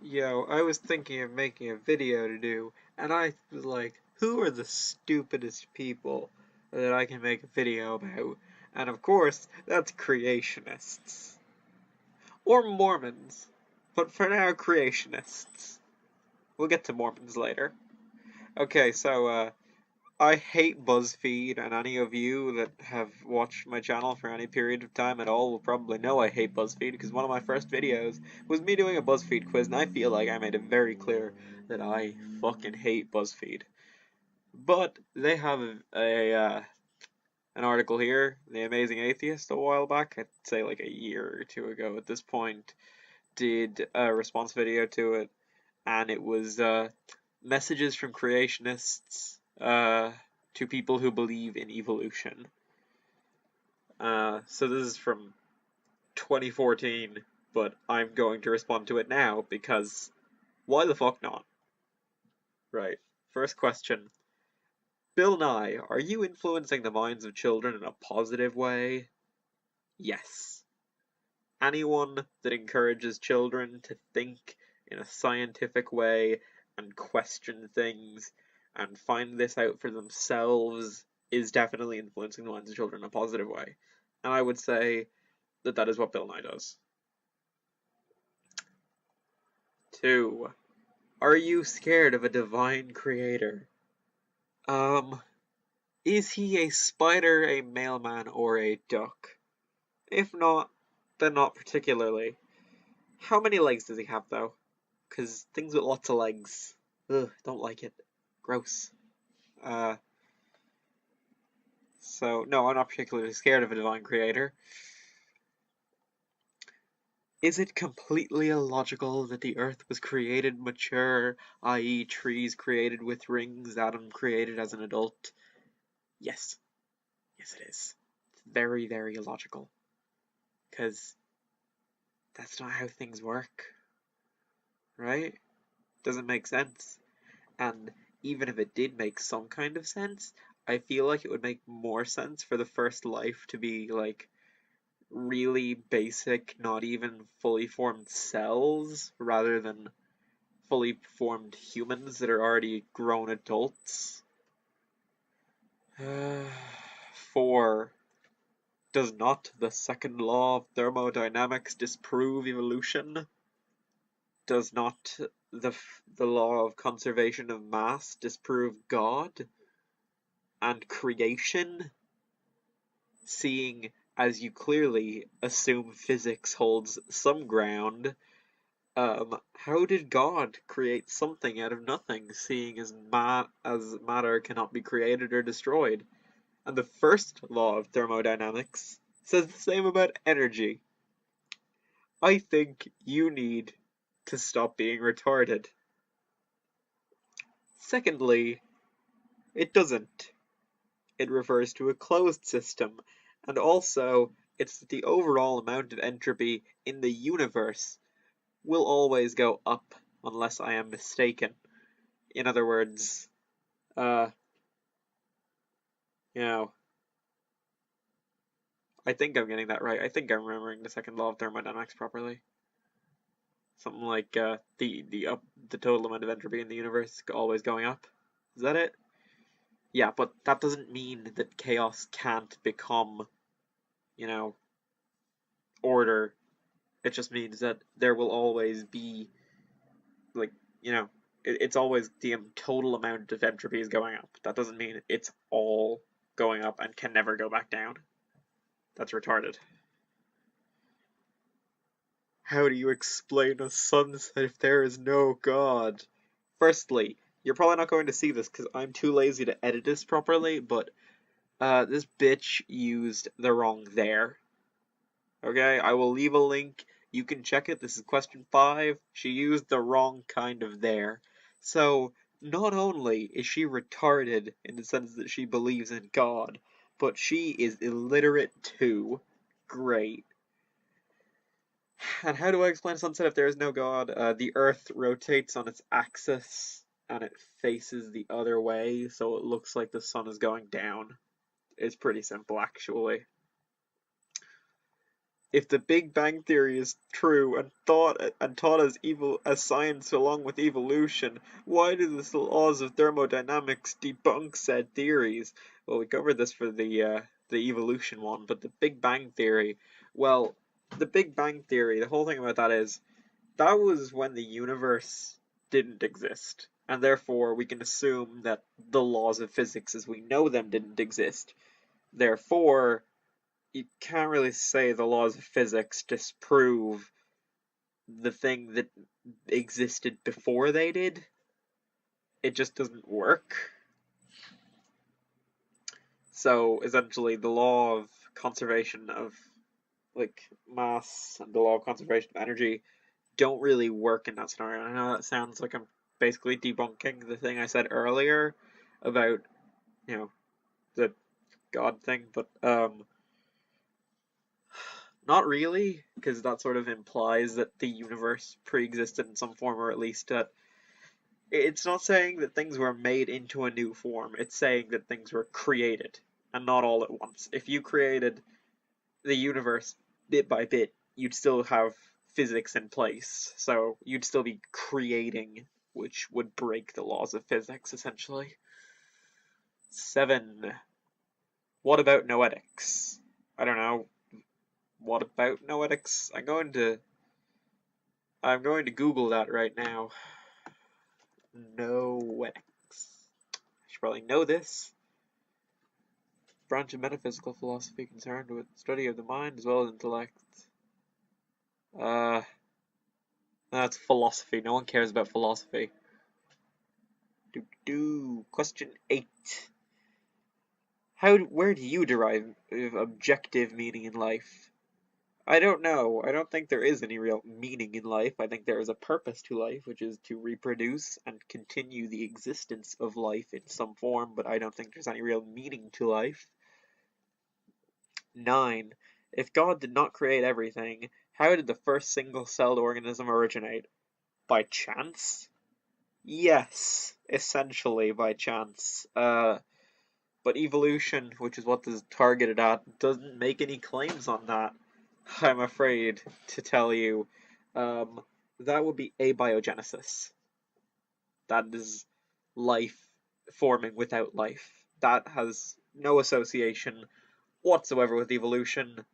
Yo, I was thinking of making a video to do, and I was like, who are the stupidest people that I can make a video about? And of course, that's creationists. Or Mormons. But for now, creationists. We'll get to Mormons later. Okay, so, I hate BuzzFeed, and any of you that have watched my channel for any period of time at all will probably know I hate BuzzFeed, because one of my first videos was me doing a BuzzFeed quiz, and I feel like I made it very clear that I fucking hate BuzzFeed. But they have an article here, The Amazing Atheist, a while back, I'd say like a year or two ago at this point, did a response video to it, and it was messages from creationists to people who believe in evolution. So this is from 2014, but I'm going to respond to it now because why the fuck not? Right. First question. Bill Nye, are you influencing the minds of children in a positive way? Yes. Anyone that encourages children to think in a scientific way and question things and find this out for themselves is definitely influencing the minds of children in a positive way. And I would say that that is what Bill Nye does. 2. Are you scared of a divine creator? Is he a spider, a mailman, or a duck? If not, then not particularly. How many legs does he have, though? Because things with lots of legs. Ugh, don't like it. Gross. So, no, I'm not particularly scared of a divine creator. Is it completely illogical that the earth was created mature, i.e. trees created with rings, Adam created as an adult? Yes. Yes, it is. It's very, very illogical. Because that's not how things work. Right? Doesn't make sense. And even if it did make some kind of sense, I feel like it would make more sense for the first life to be like really basic, not even fully formed cells, rather than fully formed humans that are already grown adults. 4. Does not the second law of thermodynamics disprove evolution? Does not the law of conservation of mass disprove God and creation? Seeing as you clearly assume physics holds some ground, how did God create something out of nothing, seeing as matter cannot be created or destroyed? And the first law of thermodynamics says the same about energy. I think you need to stop being retarded. Secondly, it doesn't. It refers to a closed system, and also it's that the overall amount of entropy in the universe will always go up unless I am mistaken. In other words, uh, you know, I think I'm getting that right. I think I'm remembering the second law of thermodynamics properly. Something like the total amount of entropy in the universe always going up. Is that it? Yeah, but that doesn't mean that chaos can't become, you know, order. It just means that there will always be, like, it's always the total amount of entropy is going up. That doesn't mean it's all going up and can never go back down. That's retarded. How do you explain a sunset if there is no God? Firstly, you're probably not going to see this because I'm too lazy to edit this properly, but this bitch used the wrong there. Okay, I will leave a link. You can check it. This is question 5. She used the wrong kind of there. So, not only is she retarded in the sense that she believes in God, but she is illiterate too. Great. And how do I explain sunset if there is no God? The Earth rotates on its axis and it faces the other way, so it looks like the sun is going down. It's pretty simple, actually. if the Big Bang Theory is true and taught as evil as science along with evolution, why do the laws of thermodynamics debunk said theories? Well, we covered this for the evolution one, but the Big Bang Theory, well, the Big Bang Theory, the whole thing about that is that was when the universe didn't exist, and therefore we can assume that the laws of physics as we know them didn't exist. Therefore, you can't really say the laws of physics disprove the thing that existed before they did. It just doesn't work. So essentially the law of conservation of like mass and the law of conservation of energy don't really work in that scenario. I know that sounds like I'm basically debunking the thing I said earlier about, the God thing, but not really, because that sort of implies that the universe pre-existed in some form, or at least that it's not saying that things were made into a new form, it's saying that things were created, and not all at once. If you created the universe bit by bit, you'd still have physics in place, so you'd still be creating, which would break the laws of physics, essentially. 7. What about noetics? I don't know. What about noetics? I'm going to Google that right now. Noetics. I should probably know this. Branch of metaphysical philosophy concerned with study of the mind as well as intellect. That's philosophy. No one cares about philosophy. Question 8. Where do you derive objective meaning in life? I don't know. I don't think there is any real meaning in life. I think there is a purpose to life, which is to reproduce and continue the existence of life in some form, but I don't think there's any real meaning to life. 9. If God did not create everything, how did the first single-celled organism originate? By chance? Yes, essentially by chance. But evolution, which is what this is targeted at, doesn't make any claims on that. I'm afraid to tell you. That would be abiogenesis. That is life forming without life. That has no association whatsoever with evolution.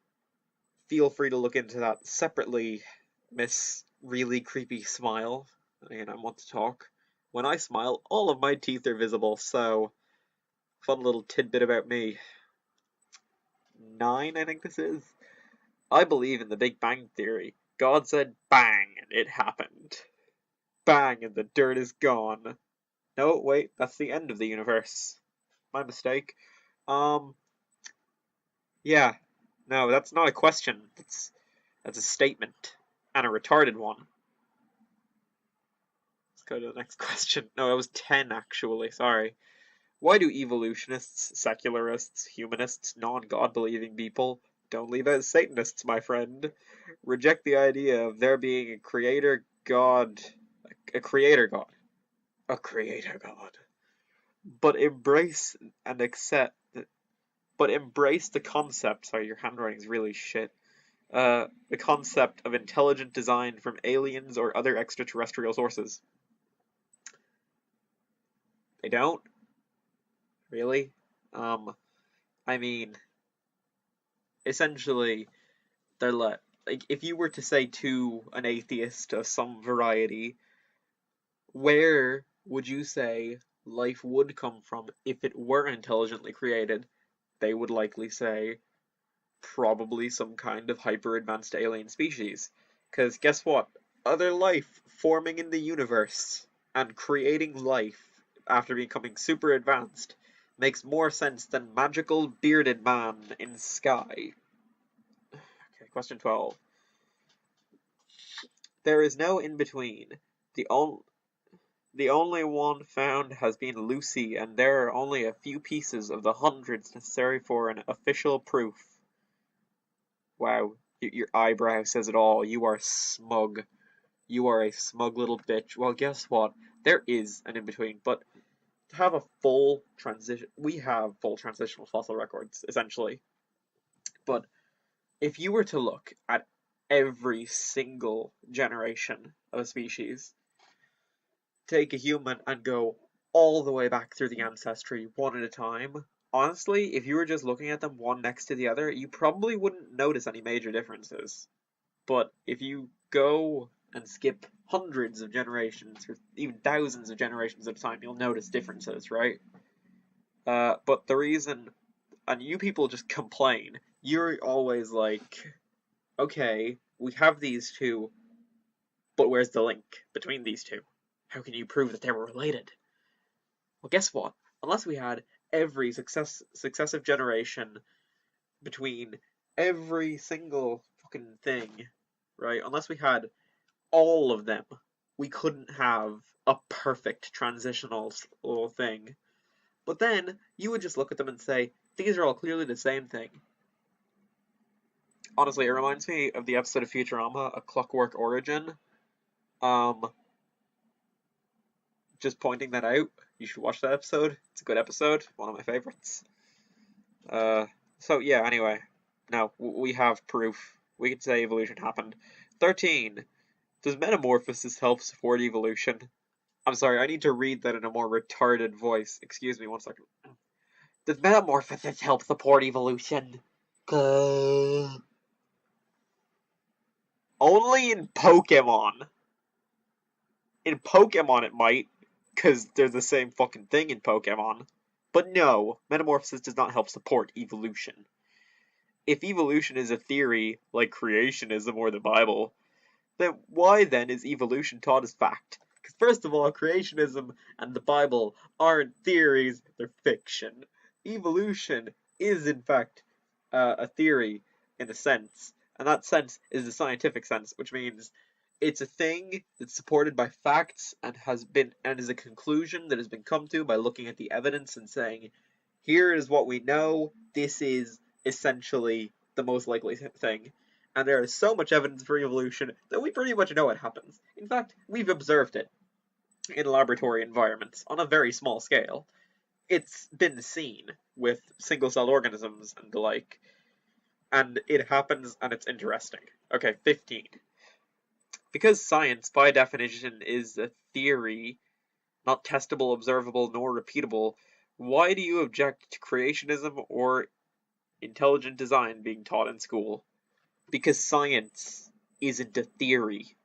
Feel free to look into that separately, Miss Really Creepy Smile. And I want to talk. When I smile, all of my teeth are visible, so fun little tidbit about me. 9, I think this is. I believe in the Big Bang Theory. God said bang, and it happened. Bang, and the dirt is gone. No, wait, that's the end of the universe. My mistake. Yeah. No, that's not a question. That's a statement. And a retarded one. Let's go to the next question. No, that was 10, actually. Sorry. Why do evolutionists, secularists, humanists, non-God-believing people, don't leave out Satanists, my friend, reject the idea of there being a creator god, but embrace the concept, sorry, your handwriting's really shit, the concept of intelligent design from aliens or other extraterrestrial sources? They don't? Really? I mean, essentially, they're like if you were to say to an atheist of some variety, where would you say life would come from if it were intelligently created? They would likely say probably some kind of hyper advanced alien species. Because guess what? Other life forming in the universe and creating life after becoming super advanced makes more sense than magical bearded man in sky. Okay, question 12. There is no in-between. The only one found has been Lucy, and there are only a few pieces of the hundreds necessary for an official proof. Wow, your eyebrow says it all. You are smug. You are a smug little bitch. Well, guess what? There is an in-between, but to have a full transition, we have full transitional fossil records, essentially. But if you were to look at every single generation of a species, take a human and go all the way back through the ancestry one at a time, honestly, if you were just looking at them one next to the other, you probably wouldn't notice any major differences. But if you go and skip hundreds of generations, or even thousands of generations at a time, you'll notice differences, right? But the reason, and you people just complain, you're always like, okay, we have these two, but where's the link between these two? How can you prove that they were related? Well, guess what? Unless we had every successive generation between every single fucking thing, right? Unless we had all of them, we couldn't have a perfect transitional little thing. But then you would just look at them and say, these are all clearly the same thing. Honestly, it reminds me of the episode of Futurama, A Clockwork Origin. Just pointing that out. You should watch that episode. It's a good episode. One of my favorites. So yeah, anyway. Now, we have proof. We can say evolution happened. 13. Does metamorphosis help support evolution? I'm sorry, I need to read that in a more retarded voice. Excuse me 1 second. Does metamorphosis help support evolution? Only in Pokemon. In Pokemon it might, because they're the same fucking thing in Pokemon. But no, metamorphosis does not help support evolution. If evolution is a theory, like creationism or the Bible, then why then is evolution taught as fact? Because first of all, creationism and the Bible aren't theories, they're fiction. Evolution is in fact a theory in a sense, and that sense is the scientific sense, which means it's a thing that's supported by facts and is a conclusion that has been come to by looking at the evidence and saying, here is what we know, this is essentially the most likely thing. And there is so much evidence for evolution that we pretty much know what happens. In fact, we've observed it in laboratory environments on a very small scale. It's been seen with single-celled organisms and the like, and it happens and it's interesting. Okay, 15. Because science, by definition, is a theory, not testable, observable, nor repeatable, why do you object to creationism or intelligent design being taught in school? Because science isn't a theory,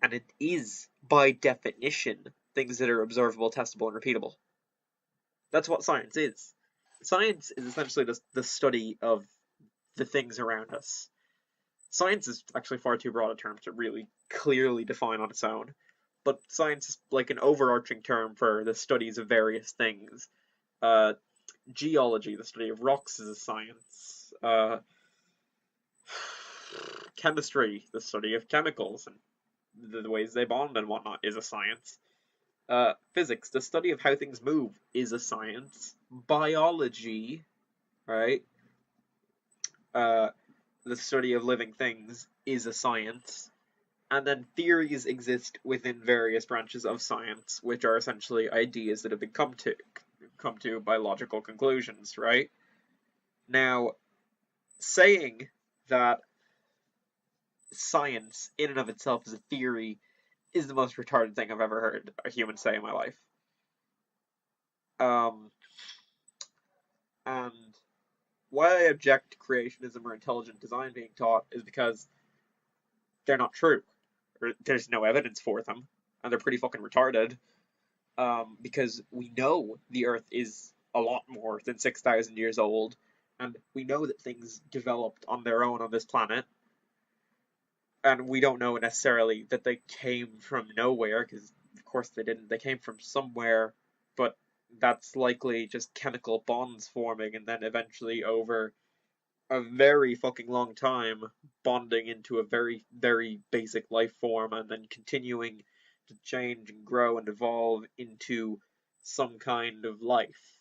and it is, by definition, things that are observable, testable, and repeatable. That's what science is. Science is essentially just the study of the things around us. Science is actually far too broad a term to really clearly define on its own, but science is like an overarching term for the studies of various things. Geology, the study of rocks, is a science. Chemistry, the study of chemicals and the ways they bond and whatnot, is a science. Physics, the study of how things move, is a science. Biology, right? The study of living things is a science. And then theories exist within various branches of science, which are essentially ideas that have been come to by logical conclusions, right? Now, saying that science in and of itself is a theory is the most retarded thing I've ever heard a human say in my life. And why I object to creationism or intelligent design being taught is because they're not true. Or there's no evidence for them, and they're pretty fucking retarded. Because we know the Earth is a lot more than 6,000 years old, and we know that things developed on their own on this planet, and we don't know necessarily that they came from nowhere, because of course they didn't. They came from somewhere, but that's likely just chemical bonds forming, and then eventually over a very fucking long time bonding into a very, very basic life form, and then continuing to change and grow and evolve into some kind of life.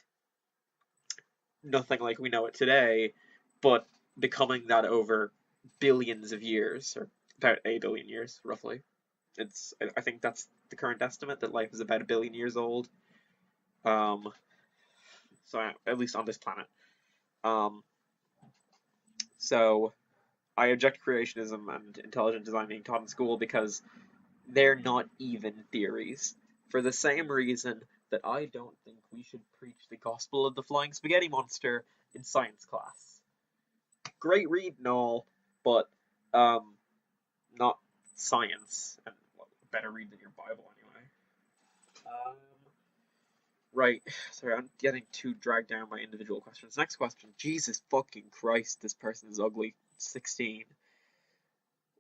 Nothing like we know it today, but becoming that over billions of years, or about 8 billion years, roughly. I think that's the current estimate, that life is about 1 billion years old. So at least on this planet. So I object to creationism and intelligent design being taught in school because they're not even theories. For the same reason that I don't think we should preach the gospel of the flying spaghetti monster in science class. Great read and all, but not science. And better read than your Bible anyway. Right, sorry, I'm getting too dragged down by individual questions. Next question. Jesus fucking Christ, this person is ugly. 16.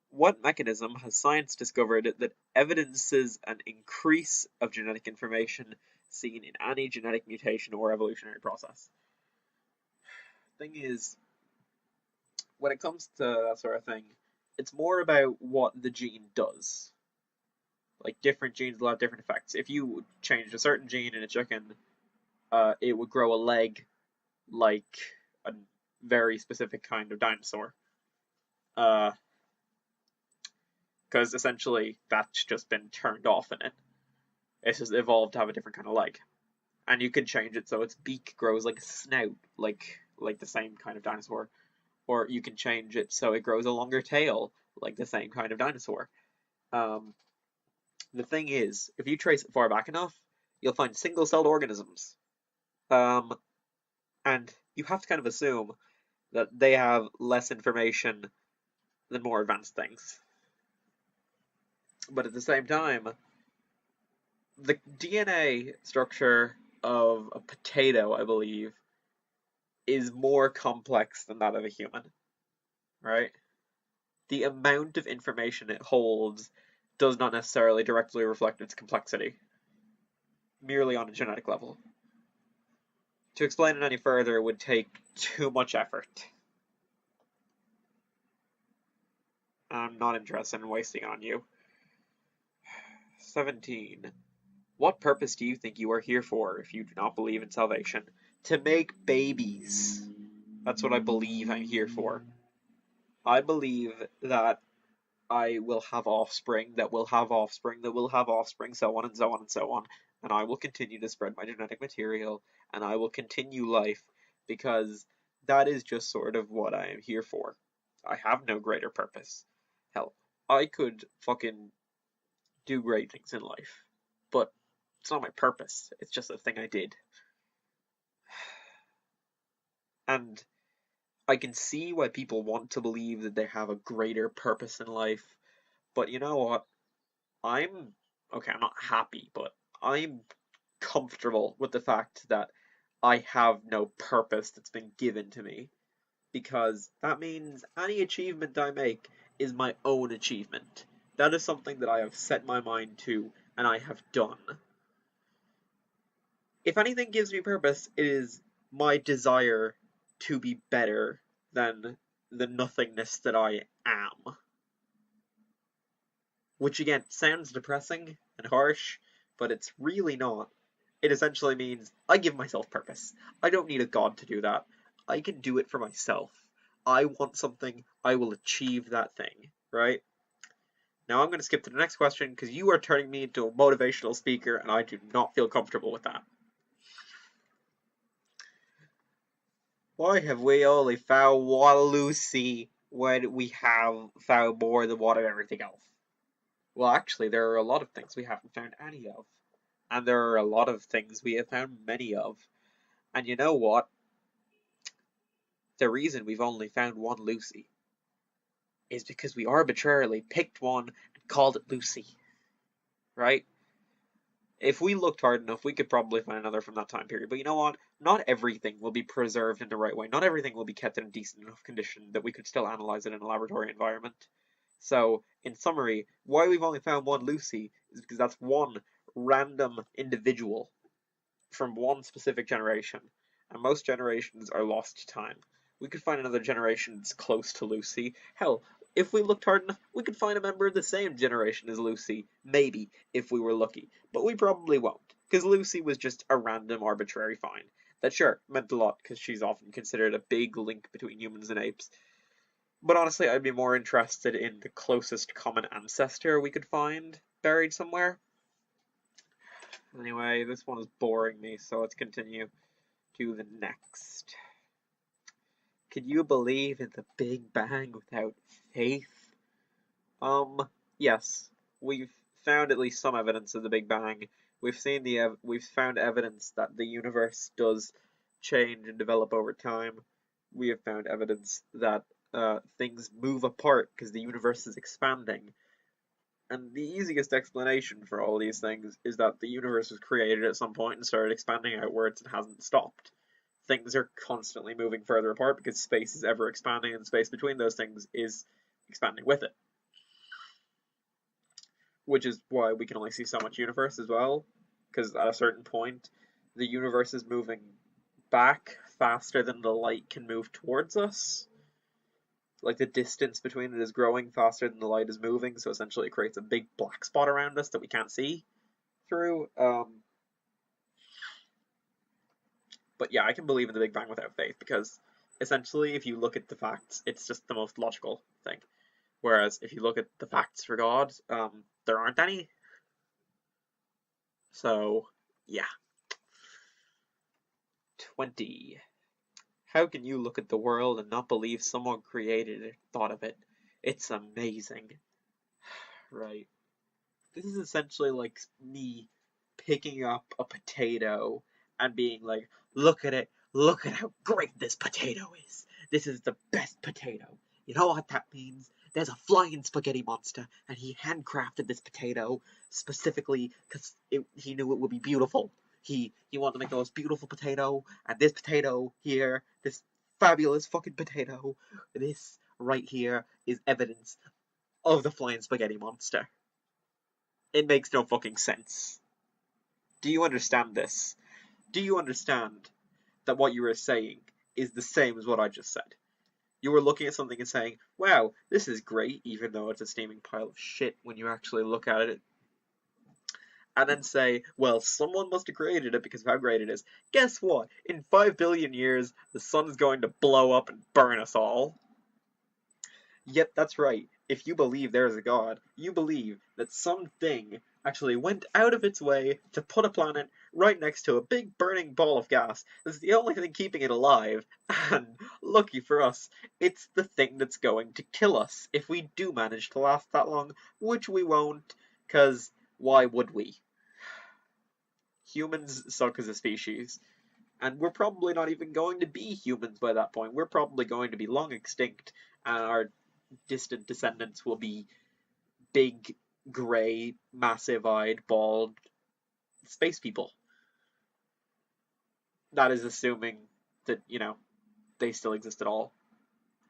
What mechanism has science discovered that evidences an increase of genetic information seen in any genetic mutation or evolutionary process? Thing is, when it comes to that sort of thing, it's more about what the gene does. Like, different genes will have different effects. If you changed a certain gene in a chicken, it would grow a leg like a very specific kind of dinosaur. Because essentially that's just been turned off in it. It's just evolved to have a different kind of leg. And you can change it so its beak grows like a snout, like the same kind of dinosaur. Or you can change it so it grows a longer tail, like the same kind of dinosaur. The thing is, if you trace it far back enough, you'll find single-celled organisms. And you have to kind of assume that they have less information than more advanced things. But at the same time, the DNA structure of a potato, I believe, is more complex than that of a human, right? The amount of information it holds does not necessarily directly reflect its complexity, merely on a genetic level. To explain it any further would take too much effort. I'm not interested in wasting it on you. 17. What purpose do you think you are here for if you do not believe in salvation? To make babies. That's what I believe I'm here for. I believe that I will have offspring that will have offspring that will have offspring, so on and so on and so on. And I will continue to spread my genetic material, and I will continue life, because that is just sort of what I am here for. I have no greater purpose. Hell, I could fucking do great things in life, but it's not my purpose. It's just a thing I did. And I can see why people want to believe that they have a greater purpose in life, but you know what? I'm not happy, but I'm comfortable with the fact that I have no purpose that's been given to me, because that means any achievement I make is my own achievement. That is something that I have set my mind to and I have done. If anything gives me purpose, it is my desire to be better than the nothingness that I am. Which again sounds depressing and harsh, but it's really not. It essentially means I give myself purpose. I don't need a god to do that. I can do it for myself. I want something, I will achieve that thing, right? Now I'm going to skip to the next question because you are turning me into a motivational speaker and I do not feel comfortable with that. Why have we only found one Lucy when we have found more than one of everything else? Well, actually, there are a lot of things we haven't found any of. And there are a lot of things we have found many of. And you know what? The reason we've only found one Lucy is because we arbitrarily picked one and called it Lucy. Right? If we looked hard enough, we could probably find another from that time period. But you know what? Not everything will be preserved in the right way. Not everything will be kept in a decent enough condition that we could still analyze it in a laboratory environment. So, in summary, why we've only found one Lucy is because that's one random individual from one specific generation. And most generations are lost to time. We could find another generation that's close to Lucy. Hell, if we looked hard enough, we could find a member of the same generation as Lucy. Maybe, if we were lucky. But we probably won't, because Lucy was just a random arbitrary find. That sure, meant a lot, because she's often considered a big link between humans and apes. But honestly, I'd be more interested in the closest common ancestor we could find buried somewhere. Anyway, this one is boring me, so let's continue to the next. Could you believe in the Big Bang without faith? Yes, we've found at least some evidence of the Big Bang. We've found evidence that the universe does change and develop over time. We have found evidence that things move apart because the universe is expanding. And the easiest explanation for all these things is that the universe was created at some point and started expanding outwards and hasn't stopped. Things are constantly moving further apart because space is ever expanding and space between those things is expanding with it. Which is why we can only see so much universe as well, because at a certain point, the universe is moving back faster than the light can move towards us. Like, the distance between it is growing faster than the light is moving, so essentially it creates a big black spot around us that we can't see through. But yeah, I can believe in the Big Bang without faith, because essentially, if you look at the facts, it's just the most logical thing. Whereas, if you look at the facts for God, there aren't any. So, yeah. 20. How can you look at the world and not believe someone created it, thought of it? It's amazing. Right. This is essentially like me picking up a potato and being like, look at it, look at how great this potato is. This is the best potato. You know what that means? There's a flying spaghetti monster, and he handcrafted this potato specifically because he knew it would be beautiful. He wanted to make the most beautiful potato, and this potato here, this fabulous fucking potato, this right here is evidence of the flying spaghetti monster. It makes no fucking sense. Do you understand this? Do you understand that what you were saying is the same as what I just said? You were looking at something and saying, wow, this is great, even though it's a steaming pile of shit when you actually look at it. And then say, well, someone must have created it because of how great it is. Guess what? In 5 billion years, the sun's going to blow up and burn us all. Yep, that's right. If you believe there is a God, you believe that something actually went out of its way to put a planet right next to a big burning ball of gas that's the only thing keeping it alive, and lucky for us, it's the thing that's going to kill us if we do manage to last that long, which we won't, because why would we? Humans suck as a species, and we're probably not even going to be humans by that point. We're probably going to be long extinct, and our distant descendants will be big, grey, massive-eyed, bald space people. That is assuming that, they still exist at all.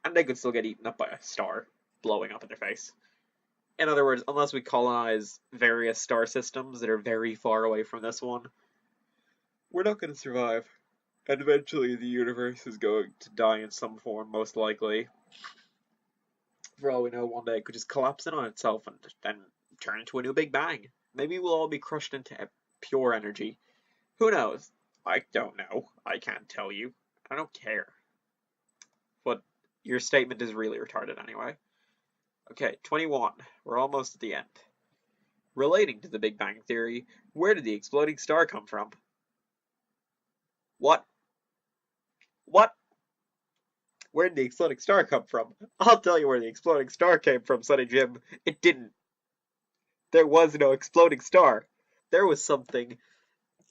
And they could still get eaten up by a star blowing up in their face. In other words, unless we colonize various star systems that are very far away from this one, we're not going to survive. And eventually the universe is going to die in some form, most likely. For all we know, one day it could just collapse in on itself and then turn into a new Big Bang. Maybe we'll all be crushed into pure energy. Who knows? I don't know. I can't tell you. I don't care. But your statement is really retarded anyway. Okay, 21. We're almost at the end. Relating to the Big Bang Theory, where did the exploding star come from? What? What? Where did the exploding star come from? I'll tell you where the exploding star came from, Sonny Jim. It didn't. There was no exploding star. There was something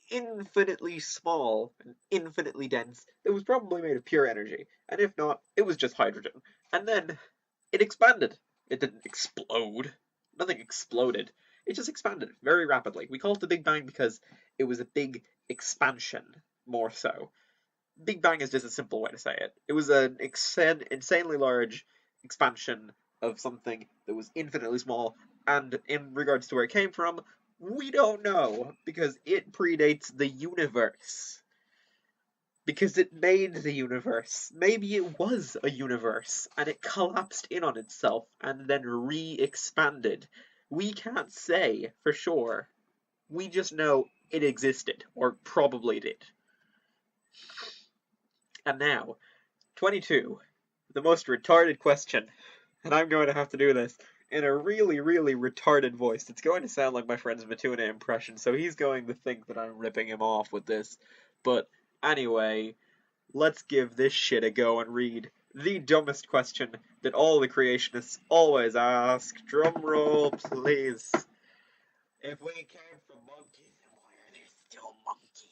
infinitely small and infinitely dense that was probably made of pure energy. And if not, it was just hydrogen. And then it expanded. It didn't explode. Nothing exploded. It just expanded very rapidly. We call it the Big Bang because it was a big expansion, more so. Big Bang is just a simple way to say it. It was an insanely large expansion of something that was infinitely small, and in regards to where it came from, we don't know, because it predates the universe. Because it made the universe. Maybe it was a universe, and it collapsed in on itself, and then re-expanded. We can't say for sure. We just know it existed, or probably did. And now, 22, the most retarded question, and I'm going to have to do this in a really, really retarded voice. It's going to sound like my friend's Matuna impression, so he's going to think that I'm ripping him off with this. But anyway, let's give this shit a go and read The dumbest question that all the creationists always ask. Drum roll, please. If we came from monkeys, why are there still monkeys?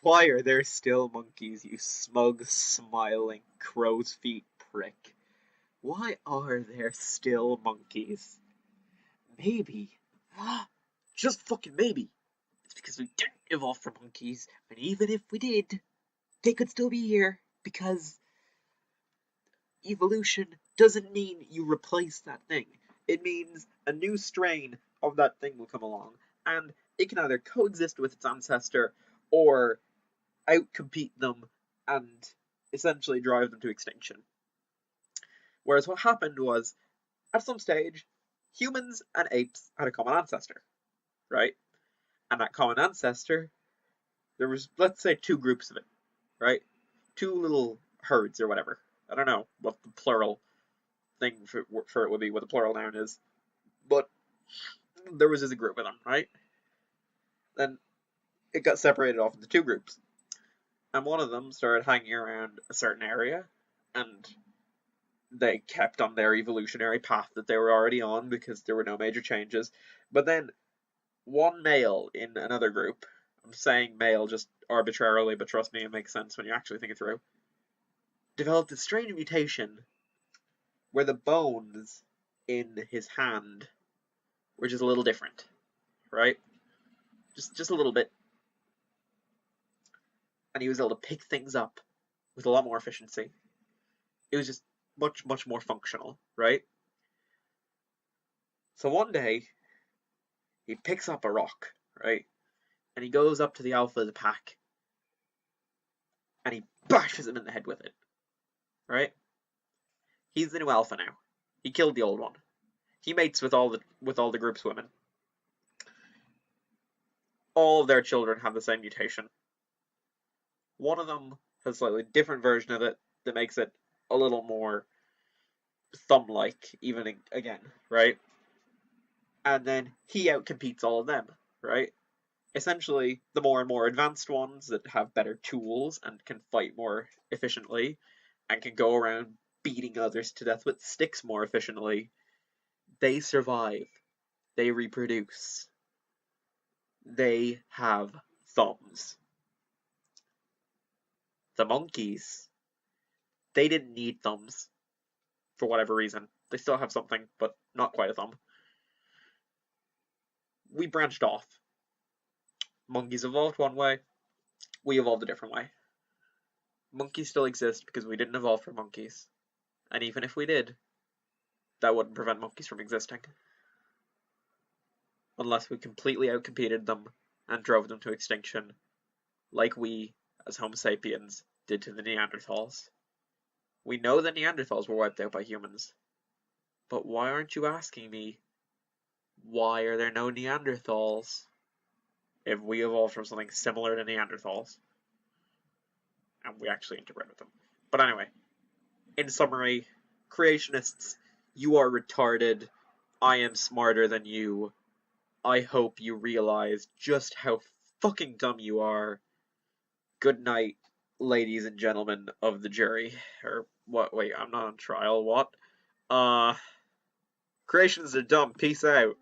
Why are there still monkeys, you smug, smiling, crow's feet prick? Why are there still monkeys? Maybe, just fucking maybe, it's because we didn't evolve from monkeys, and even if we did, they could still be here, because evolution doesn't mean you replace that thing. It means a new strain of that thing will come along, and it can either coexist with its ancestor or outcompete them and essentially drive them to extinction. Whereas what happened was, at some stage, humans and apes had a common ancestor, right? And that common ancestor, there was, let's say, two groups of it, right? Two little herds or whatever. I don't know what the plural thing for it would be, what the plural noun is. But there was just a group of them, right? Then it got separated off into two groups. And one of them started hanging around a certain area, and they kept on their evolutionary path that they were already on because there were no major changes. But then one male in another group, I'm saying male just arbitrarily, but trust me, it makes sense when you actually think it through, developed a strange mutation where the bones in his hand were just a little different, right? Just a little bit. And he was able to pick things up with a lot more efficiency. It was just much, much more functional, right? So one day, he picks up a rock, right? And he goes up to the alpha of the pack, and he bashes him in the head with it, right? He's the new alpha now. He killed the old one. He mates with all the group's women. All of their children have the same mutation. One of them has a slightly different version of it that makes it a little more thumb-like, even again, right? And then he outcompetes all of them, right? Essentially, the more and more advanced ones that have better tools and can fight more efficiently and can go around beating others to death with sticks more efficiently, they survive. They reproduce. They have thumbs. The monkeys, they didn't need thumbs for whatever reason. They still have something, but not quite a thumb. We branched off. Monkeys evolved one way, we evolved a different way. Monkeys still exist because we didn't evolve from monkeys. And even if we did, that wouldn't prevent monkeys from existing. Unless we completely outcompeted them and drove them to extinction, like we, as Homo sapiens, did to the Neanderthals. We know the Neanderthals were wiped out by humans. But why aren't you asking me, why are there no Neanderthals if we evolved from something similar to Neanderthals? And we actually interbred with them. But anyway, in summary, creationists, you are retarded. I am smarter than you. I hope you realize just how fucking dumb you are. Good night, ladies and gentlemen of the jury. Or what? Wait, I'm not on trial. What? Creations are dumb. Peace out.